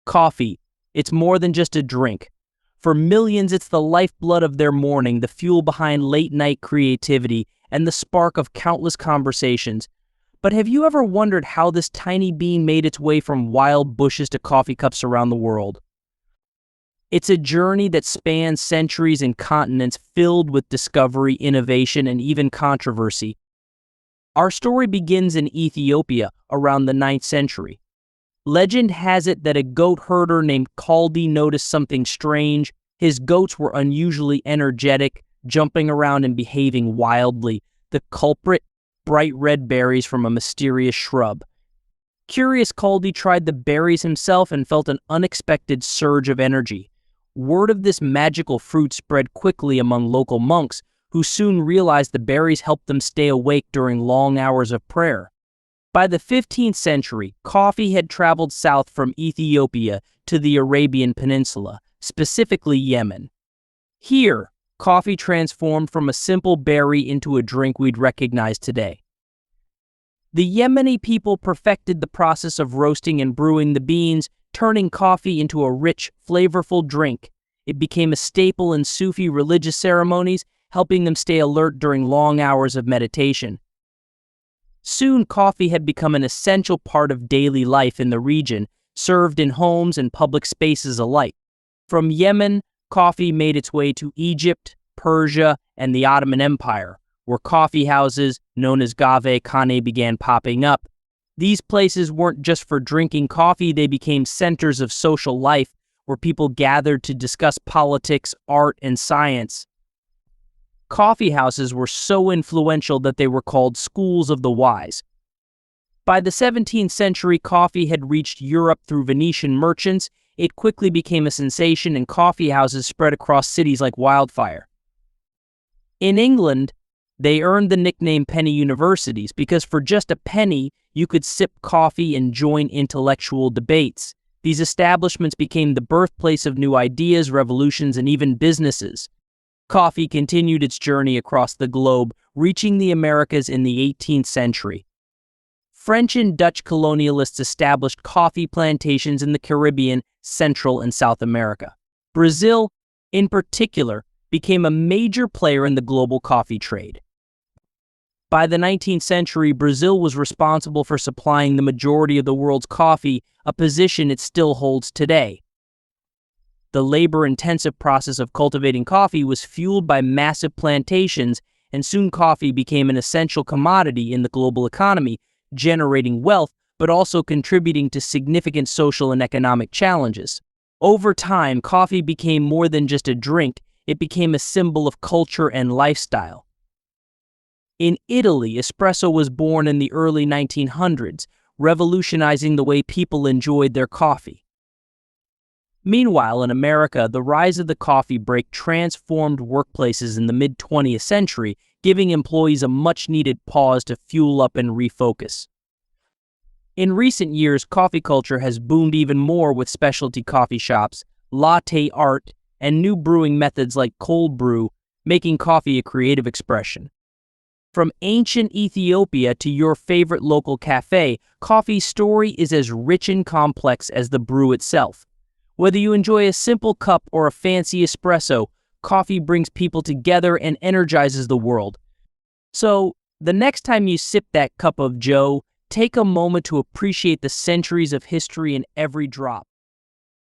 Coffee. It's more than just a drink. For millions, it's the lifeblood of their morning, the fuel behind late-night creativity, and the spark of countless conversations. But have you ever wondered how this tiny bean made its way from wild bushes to coffee cups around the world? It's a journey that spans centuries and continents, filled with discovery, innovation, and even controversy. Our story begins in Ethiopia around the 9th century. Legend has it that a goat herder named Kaldi noticed something strange. His goats were unusually energetic, jumping around and behaving wildly. The culprit? Bright red berries from a mysterious shrub. Curious, Kaldi tried the berries himself and felt an unexpected surge of energy. Word of this magical fruit spread quickly among local monks, who soon realized the berries helped them stay awake during long hours of prayer. By the 15th century, coffee had traveled south from Ethiopia to the Arabian Peninsula, specifically Yemen. Here, coffee transformed from a simple berry into a drink we'd recognize today. The Yemeni people perfected the process of roasting and brewing the beans, turning coffee into a rich, flavorful drink. It became a staple in Sufi religious ceremonies, helping them stay alert during long hours of meditation. Soon, coffee had become an essential part of daily life in the region, served in homes and public spaces alike. From Yemen, coffee made its way to Egypt, Persia, and the Ottoman Empire, where coffee houses, known as kahve-khane, began popping up. These places weren't just for drinking coffee, they became centers of social life, where people gathered to discuss politics, art, and science. Coffee houses were so influential that they were called schools of the wise. By the 17th century, coffee had reached Europe through Venetian merchants. It quickly became a sensation, and coffee houses spread across cities like wildfire. In England, they earned the nickname penny universities because for just a penny, you could sip coffee and join intellectual debates. These establishments became the birthplace of new ideas, revolutions, and even businesses. Coffee continued its journey across the globe, reaching the Americas in the 18th century. French and Dutch colonialists established coffee plantations in the Caribbean, Central, and South America. Brazil, in particular, became a major player in the global coffee trade. By the 19th century, Brazil was responsible for supplying the majority of the world's coffee, a position it still holds today. The labor-intensive process of cultivating coffee was fueled by massive plantations, and soon coffee became an essential commodity in the global economy, generating wealth but also contributing to significant social and economic challenges. Over time, coffee became more than just a drink, it became a symbol of culture and lifestyle. In Italy, espresso was born in the early 1900s, revolutionizing the way people enjoyed their coffee. Meanwhile, in America, the rise of the coffee break transformed workplaces in the mid-20th century, giving employees a much-needed pause to fuel up and refocus. In recent years, coffee culture has boomed even more with specialty coffee shops, latte art, and new brewing methods like cold brew, making coffee a creative expression. From ancient Ethiopia to your favorite local cafe, coffee's story is as rich and complex as the brew itself. Whether you enjoy a simple cup or a fancy espresso, coffee brings people together and energizes the world. So, the next time you sip that cup of joe, take a moment to appreciate the centuries of history in every drop.